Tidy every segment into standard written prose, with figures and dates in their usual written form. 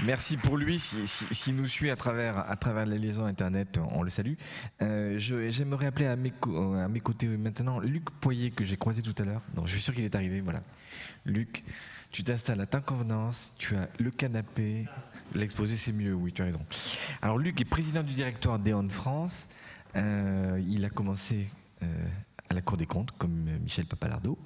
Merci pour lui. S'il nous suit à travers la liaison Internet, on le salue. J'aimerais appeler à mes côtés maintenant Luc Poyer, que j'ai croisé tout à l'heure. Donc, je suis sûr qu'il est arrivé. Voilà. Luc, tu t'installes à ta convenance, tu as le canapé. L'exposé, c'est mieux, oui, tu as raison. Alors, Luc est président du directoire d'E.ON France. Il a commencé à la Cour des comptes, comme Michel Papalardo.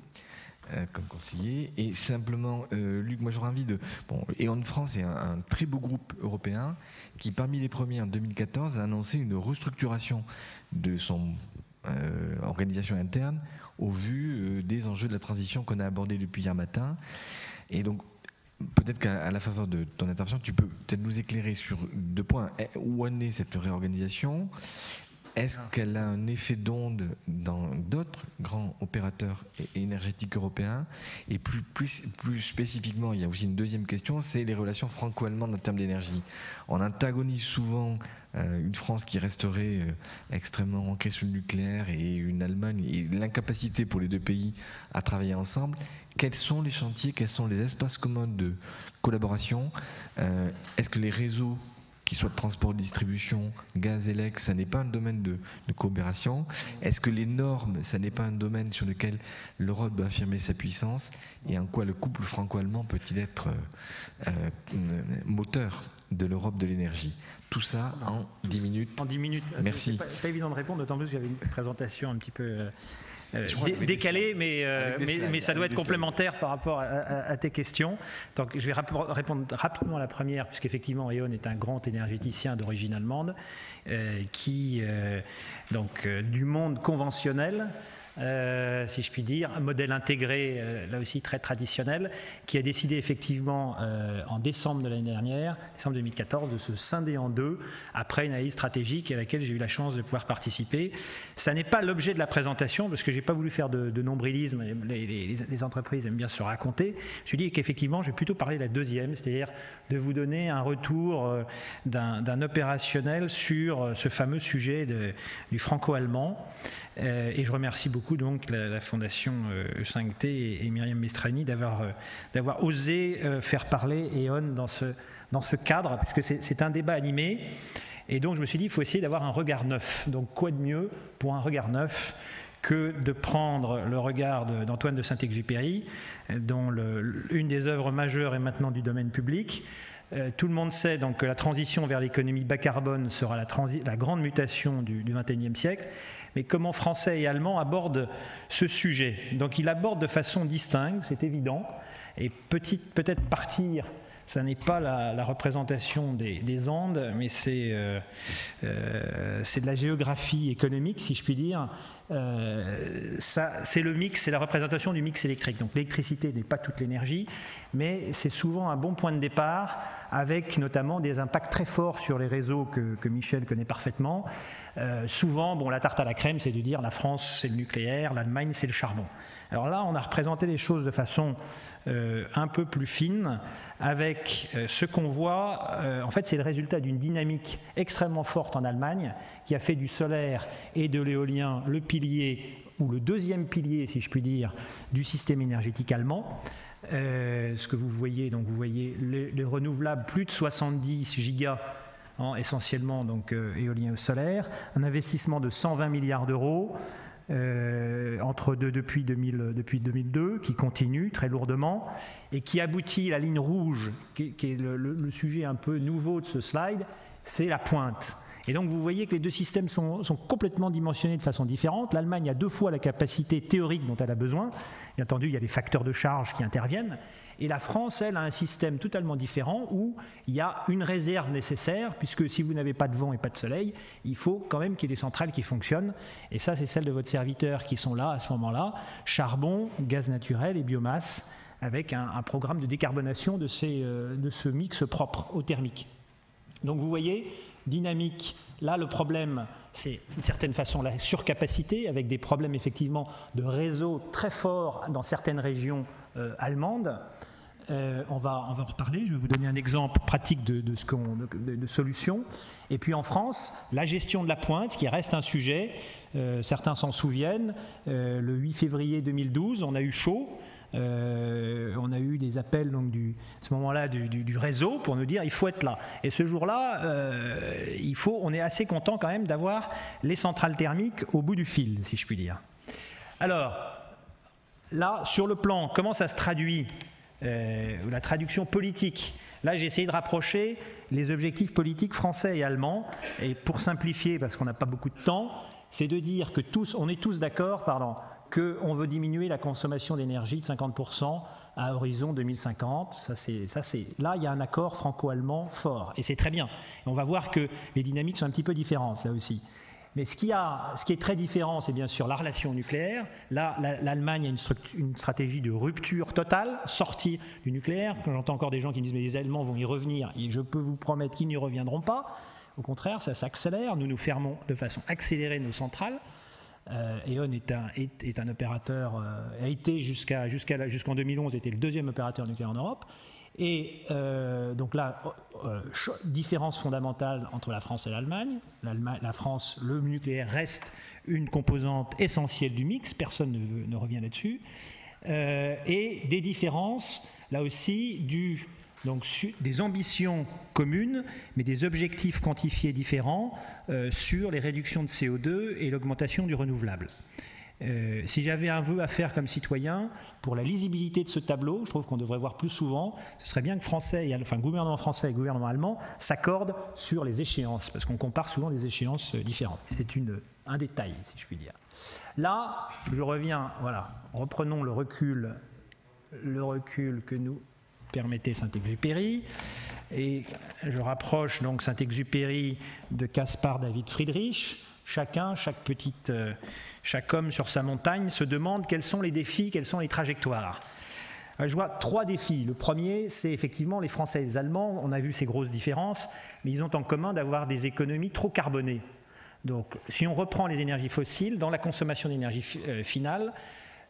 Comme conseiller. Et simplement, Luc, moi j'aurais envie de... Bon, E.ON France est un très beau groupe européen qui, parmi les premiers en 2014, a annoncé une restructuration de son organisation interne au vu des enjeux de la transition qu'on a abordés depuis hier matin. Et donc, peut-être qu'à la faveur de ton intervention, tu peux peut-être nous éclairer sur deux points. Où en est cette réorganisation ? Est-ce qu'elle a un effet d'onde dans d'autres grands opérateurs énergétiques européens ? Et plus spécifiquement, il y a aussi une deuxième question, c'est les relations franco-allemandes en termes d'énergie. On antagonise souvent une France qui resterait extrêmement ancrée sur le nucléaire et une Allemagne, et l'incapacité pour les deux pays à travailler ensemble. Quels sont les chantiers, quels sont les espaces communs de collaboration ? Est-ce que les réseaux, qu'ils soient de transport, de distribution, gaz, élec, ça n'est pas un domaine de coopération? Est-ce que les normes, ça n'est pas un domaine sur lequel l'Europe doit affirmer sa puissance? Et en quoi le couple franco-allemand peut-il être moteur de l'Europe de l'énergie? Tout ça en 10 minutes. En 10 minutes. Merci. C'est pas évident de répondre, d'autant plus que j'avais une présentation un petit peu décalée, mais ça doit être complémentaire par rapport à tes questions. Donc, je vais répondre rapidement à la première, puisqu'effectivement, E.ON est un grand énergéticien d'origine allemande qui, du monde conventionnel, si je puis dire, un modèle intégré, là aussi très traditionnel, qui a décidé effectivement en décembre de l'année dernière, décembre 2014, de se scinder en deux après une analyse stratégique à laquelle j'ai eu la chance de pouvoir participer. Ça n'est pas l'objet de la présentation, parce que je n'ai pas voulu faire de nombrilisme, les entreprises aiment bien se raconter. Je me suis dit qu'effectivement, je vais plutôt parler de la deuxième, c'est-à-dire de vous donner un retour d'un opérationnel sur ce fameux sujet du franco-allemand. Et je remercie beaucoup donc la Fondation E5T et Myriam Mestrani d'avoir osé faire parler E.ON dans ce cadre, puisque c'est un débat animé. Et donc je me suis dit, il faut essayer d'avoir un regard neuf. Donc quoi de mieux pour un regard neuf que de prendre le regard d'Antoine de Saint-Exupéry, dont une des œuvres majeures est maintenant du domaine public. Tout le monde sait donc que la transition vers l'économie bas carbone sera la grande mutation du XXIe siècle. Mais comment Français et Allemands abordent ce sujet? Donc il aborde de façon distincte, c'est évident. Et peut-être partir, ça n'est pas la représentation des Andes, mais c'est de la géographie économique, si je puis dire. C'est le mix, c'est la représentation du mix électrique. Donc l'électricité n'est pas toute l'énergie, mais c'est souvent un bon point de départ, avec notamment des impacts très forts sur les réseaux que Michel connaît parfaitement. Souvent, la tarte à la crème, c'est de dire la France, c'est le nucléaire, l'Allemagne, c'est le charbon. Alors là, on a représenté les choses de façon un peu plus fine, avec ce qu'on voit, en fait, c'est le résultat d'une dynamique extrêmement forte en Allemagne, qui a fait du solaire et de l'éolien le pilier, ou le deuxième pilier, si je puis dire, du système énergétique allemand. Ce que vous voyez, donc vous voyez les renouvelables, plus de 70 gigas, essentiellement donc éolien ou solaire, un investissement de 120 milliards d'euros depuis 2002, qui continue très lourdement et qui aboutit, la ligne rouge, qui est le sujet un peu nouveau de ce slide, c'est la pointe. Et donc vous voyez que les deux systèmes sont complètement dimensionnés de façon différente. L'Allemagne a 2 fois la capacité théorique dont elle a besoin. Bien entendu, il y a des facteurs de charge qui interviennent. Et la France, elle, a un système totalement différent où il y a une réserve nécessaire, puisque si vous n'avez pas de vent et pas de soleil, il faut quand même qu'il y ait des centrales qui fonctionnent. Et ça, c'est celles de votre serviteur qui sont là à ce moment-là, charbon, gaz naturel et biomasse, avec un programme de décarbonation de ce mix propre au thermique. Donc vous voyez, dynamique, là le problème, c'est d'une certaine façon la surcapacité, avec des problèmes effectivement de réseau très forts dans certaines régions allemandes. On va en reparler, je vais vous donner un exemple pratique de solutions. Et puis en France, la gestion de la pointe, qui reste un sujet, certains s'en souviennent, le 8 février 2012, on a eu chaud, on a eu des appels donc, à ce moment-là du réseau pour nous dire il faut être là. Et ce jour-là, on est assez content quand même d'avoir les centrales thermiques au bout du fil, si je puis dire. Alors, là, sur le plan, comment ça se traduit, la traduction politique. Là, j'ai essayé de rapprocher les objectifs politiques français et allemands. Et pour simplifier, parce qu'on n'a pas beaucoup de temps, c'est de dire que on est tous d'accord, qu'on veut diminuer la consommation d'énergie de 50% à horizon 2050. Là, il y a un accord franco-allemand fort. Et c'est très bien. Et on va voir que les dynamiques sont un petit peu différentes, là aussi. Mais ce qui est très différent, c'est bien sûr la relation nucléaire. Là, l'Allemagne a une stratégie de rupture totale, sortie du nucléaire. Quand j'entends encore des gens qui me disent mais les Allemands vont y revenir, et je peux vous promettre qu'ils n'y reviendront pas. Au contraire, ça s'accélère. Nous fermons de façon accélérée nos centrales. E.ON est un opérateur, a été jusqu'en 2011, était le deuxième opérateur nucléaire en Europe. Et donc là, différence fondamentale entre la France et l'Allemagne. La France, le nucléaire reste une composante essentielle du mix, personne ne revient là-dessus. Et des différences, là aussi, des ambitions communes, mais des objectifs quantifiés différents sur les réductions de CO2 et l'augmentation du renouvelable. Si j'avais un vœu à faire comme citoyen, pour la lisibilité de ce tableau, je trouve qu'on devrait voir plus souvent, ce serait bien que le gouvernement français et le gouvernement allemand s'accordent sur les échéances, parce qu'on compare souvent des échéances différentes. C'est un détail, si je puis dire. Là, je reviens, voilà, reprenons le recul que nous permettait Saint-Exupéry, et je rapproche donc Saint-Exupéry de Caspar David Friedrich. Chaque homme sur sa montagne se demande quels sont les défis, quelles sont les trajectoires. Je vois 3 défis. Le premier, c'est effectivement les Français et les Allemands. On a vu ces grosses différences, mais ils ont en commun d'avoir des économies trop carbonées. Donc, si on reprend les énergies fossiles, dans la consommation d'énergie finale,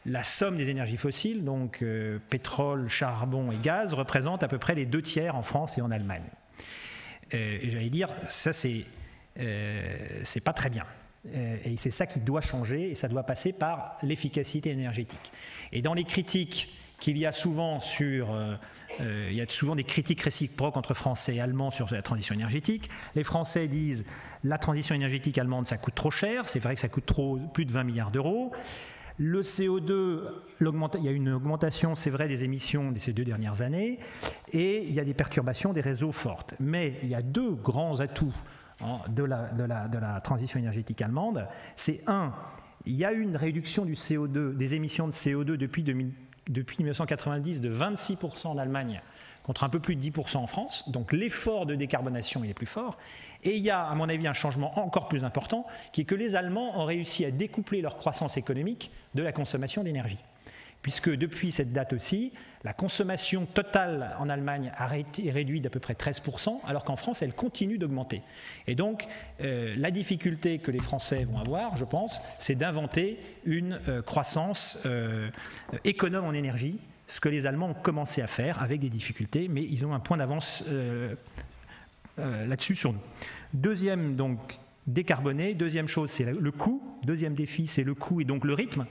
la somme des énergies fossiles, donc pétrole, charbon et gaz, représente à peu près les 2/3 en France et en Allemagne. Et j'allais dire, ça c'est pas très bien. Et c'est ça qui doit changer, et ça doit passer par l'efficacité énergétique. Et dans les critiques qu'il y a souvent il y a souvent des critiques réciproques entre Français et Allemands sur la transition énergétique. Les Français disent la transition énergétique allemande, ça coûte trop cher, c'est vrai que ça coûte plus de 20 milliards d'euros. Le CO2, il y a une augmentation, c'est vrai, des émissions de ces 2 dernières années, et il y a des perturbations des réseaux fortes. Mais il y a 2 grands atouts de la transition énergétique allemande. C'est il y a eu une réduction du CO2, des émissions de CO2 depuis 1990 de 26% en Allemagne, contre un peu plus de 10% en France. Donc l'effort de décarbonation est plus fort. Et il y a, à mon avis, un changement encore plus important, qui est que les Allemands ont réussi à découpler leur croissance économique de la consommation d'énergie. Puisque depuis cette date aussi, la consommation totale en Allemagne est réduite d'à peu près 13%, alors qu'en France, elle continue d'augmenter. Et donc, la difficulté que les Français vont avoir, je pense, c'est d'inventer une croissance économe en énergie, ce que les Allemands ont commencé à faire avec des difficultés, mais ils ont un point d'avance là-dessus sur nous. Deuxième, donc, décarboner. Deuxième chose, c'est le coût. Deuxième défi, c'est le coût et donc le rythme.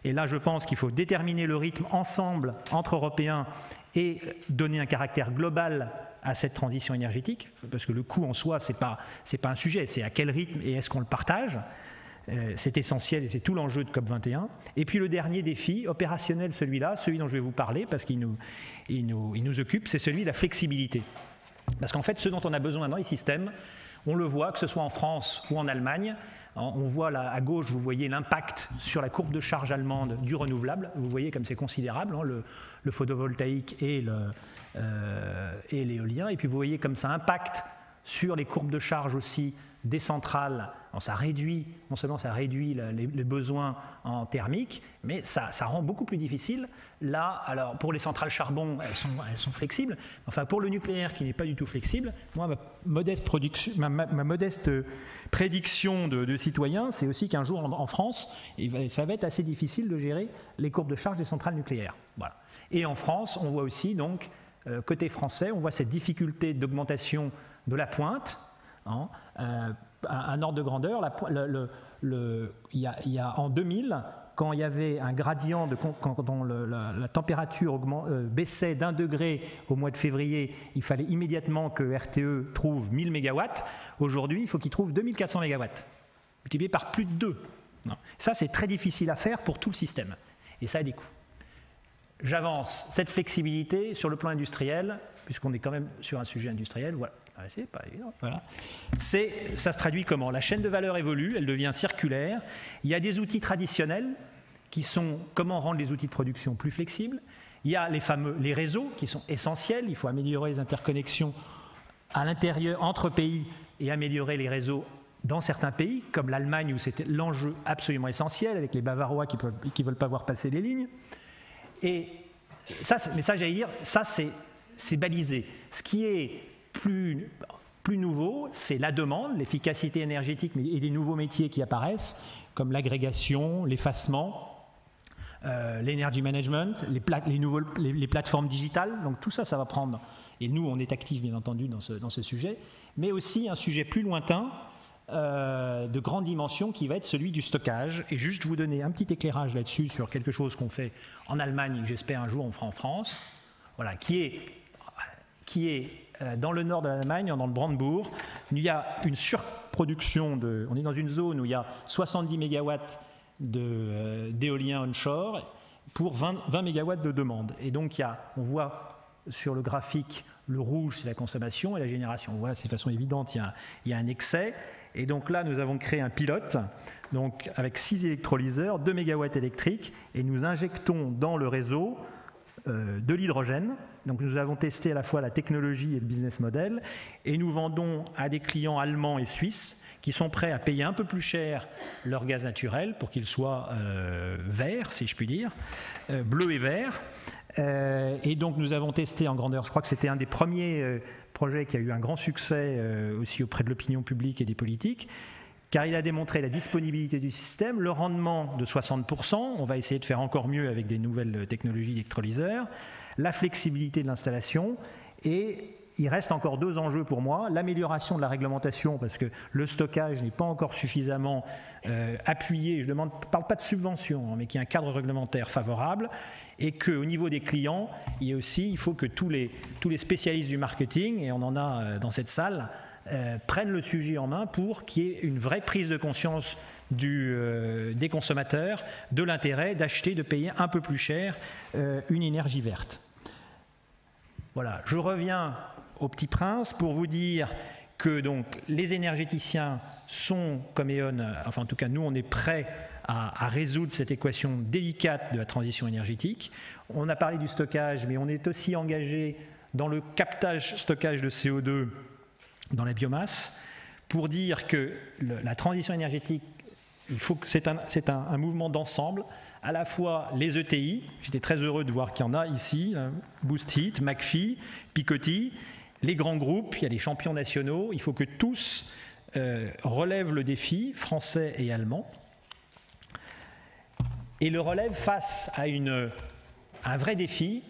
Et là, je pense qu'il faut déterminer le rythme ensemble, entre Européens, et donner un caractère global à cette transition énergétique, parce que le coût en soi, c'est pas un sujet, c'est à quel rythme et est-ce qu'on le partage. C'est essentiel et c'est tout l'enjeu de COP21. Et puis le dernier défi, opérationnel celui-là, celui dont je vais vous parler, parce qu'il nous occupe, c'est celui de la flexibilité. Parce qu'en fait, ce dont on a besoin dans les systèmes, on le voit, que ce soit en France ou en Allemagne. On voit là à gauche, vous voyez l'impact sur la courbe de charge allemande du renouvelable. Vous voyez comme c'est considérable, le photovoltaïque et l'éolien. Et puis vous voyez comme ça impacte sur les courbes de charge aussi des centrales. Ça réduit, non seulement ça réduit les besoins en thermique, mais ça rend beaucoup plus difficile. Là, alors pour les centrales charbon, elles sont flexibles. Enfin, pour le nucléaire qui n'est pas du tout flexible, moi, ma modeste prédiction de citoyen, c'est aussi qu'un jour en France, ça va être assez difficile de gérer les courbes de charge des centrales nucléaires. Voilà. Et en France, on voit aussi, donc, côté français, on voit cette difficulté d'augmentation de la pointe. Un ordre de grandeur, il y a en 2000, quand il y avait un gradient, quand la température baissait d'1 degré au mois de février, il fallait immédiatement que RTE trouve 1000 MW. Aujourd'hui, il faut qu'il trouve 2400 MW, multiplié par plus de 2. Non. Ça, c'est très difficile à faire pour tout le système. Et ça a des coûts. J'avance. Cette flexibilité sur le plan industriel, puisqu'on est quand même sur un sujet industriel, voilà. C'est pas évident. Voilà. Ça se traduit comment? La chaîne de valeur évolue, elle devient circulaire. Il y a des outils traditionnels qui sont comment rendre les outils de production plus flexibles. Il y a les réseaux qui sont essentiels. Il faut améliorer les interconnexions à l'intérieur, entre pays, et améliorer les réseaux dans certains pays, comme l'Allemagne, où c'était l'enjeu absolument essentiel, avec les Bavarois qui ne veulent pas voir passer les lignes. Et ça, j'allais dire, ça c'est balisé. Ce qui est plus nouveau, c'est la demande, l'efficacité énergétique et des nouveaux métiers qui apparaissent, comme l'agrégation, l'effacement, l'energy management, les plateformes digitales. Donc tout ça, ça va prendre. Et nous, on est actifs, bien entendu, dans ce sujet. Mais aussi un sujet plus lointain, de grande dimension, qui va être celui du stockage. Et juste vous donner un petit éclairage là-dessus sur quelque chose qu'on fait en Allemagne et que j'espère un jour on fera en France, voilà, qui est dans le nord de l'Allemagne, dans le Brandebourg. Il y a une surproduction on est dans une zone où il y a 70 MW d'éolien onshore pour 20 MW de demande. Et donc on voit sur le graphique, le rouge c'est la consommation et la génération. On voit, c'est de façon évidente, il y a un excès. Et donc là, nous avons créé un pilote, donc avec 6 électrolyseurs, 2 MW électriques, et nous injectons dans le réseau de l'hydrogène. Donc nous avons testé à la fois la technologie et le business model, et nous vendons à des clients allemands et suisses qui sont prêts à payer un peu plus cher leur gaz naturel pour qu'il soit vert, si je puis dire, bleu et vert. Et donc nous avons testé en grandeur, je crois que c'était un des premiers projets qui a eu un grand succès aussi auprès de l'opinion publique et des politiques, car il a démontré la disponibilité du système, le rendement de 60%, on va essayer de faire encore mieux avec des nouvelles technologies d'électrolyseurs, la flexibilité de l'installation, et il reste encore 2 enjeux pour moi, l'amélioration de la réglementation, parce que le stockage n'est pas encore suffisamment appuyé, je ne parle pas de subvention, mais qu'il y ait un cadre réglementaire favorable, et qu'au niveau des clients, il faut que tous les spécialistes du marketing, et on en a dans cette salle, prennent le sujet en main pour qu'il y ait une vraie prise de conscience des consommateurs de l'intérêt d'acheter, de payer un peu plus cher une énergie verte. Voilà, je reviens au Petit Prince pour vous dire que donc, les énergéticiens sont, comme E.ON, enfin en tout cas nous on est prêts à résoudre cette équation délicate de la transition énergétique. On a parlé du stockage, mais on est aussi engagé dans le stockage de CO2 dans la biomasse, pour dire que la transition énergétique, c'est un mouvement d'ensemble, à la fois les ETI, j'étais très heureux de voir qu'il y en a ici, Boost Heat, McPhy, Picoty, les grands groupes, il y a les champions nationaux, il faut que tous relèvent le défi, français et allemand, et le relèvent face à un vrai défi,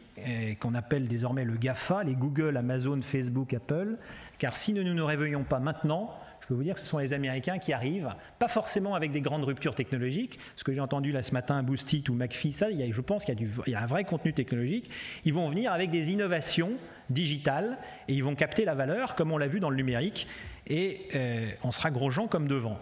qu'on appelle désormais le GAFA, les Google, Amazon, Facebook, Apple, car si nous ne nous réveillons pas maintenant, je peux vous dire que ce sont les Américains qui arrivent, pas forcément avec des grandes ruptures technologiques, ce que j'ai entendu là ce matin, Boost It ou McPhy, ça, je pense qu'il y a un vrai contenu technologique, ils vont venir avec des innovations digitales et ils vont capter la valeur, comme on l'a vu dans le numérique, et on sera gros gens comme devant.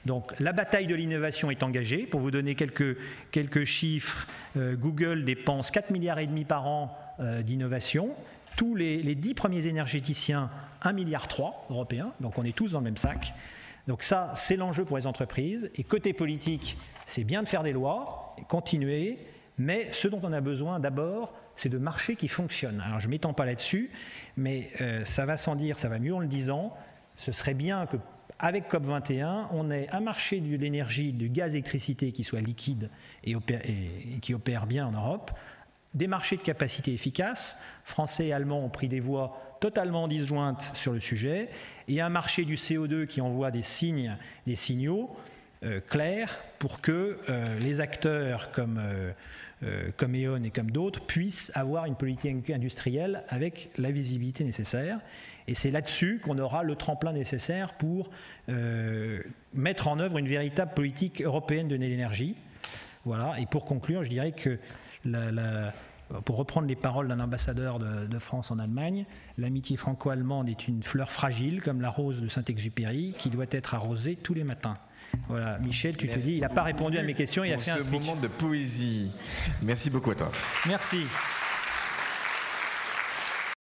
Donc la bataille de l'innovation est engagée. Pour vous donner quelques chiffres, Google dépense 4,5 milliards par an d'innovation. Tous les 10 premiers énergéticiens, 1,3 milliard européens. Donc on est tous dans le même sac. Donc ça, c'est l'enjeu pour les entreprises. Et côté politique, c'est bien de faire des lois, continuer, mais ce dont on a besoin d'abord, c'est de marchés qui fonctionnent. Alors je ne m'étends pas là-dessus, mais ça va sans dire, ça va mieux en le disant. Ce serait bien que avec COP21, on ait un marché de l'énergie, du gaz électricité qui soit liquide et qui opère bien en Europe, des marchés de capacité efficaces, français et allemands ont pris des voies totalement disjointes sur le sujet, et un marché du CO2 qui envoie des signaux clairs pour que les acteurs comme E.ON et comme d'autres puissent avoir une politique industrielle avec la visibilité nécessaire. Et c'est là-dessus qu'on aura le tremplin nécessaire pour mettre en œuvre une véritable politique européenne de l'énergie. Voilà. Et pour conclure, je dirais que pour reprendre les paroles d'un ambassadeur de France en Allemagne, l'amitié franco-allemande est une fleur fragile comme la rose de Saint-Exupéry qui doit être arrosée tous les matins. Voilà, Michel, tu te dis, il n'a pas répondu à mes questions, il a fait un speech. Ce moment de poésie. Merci beaucoup à toi. Merci.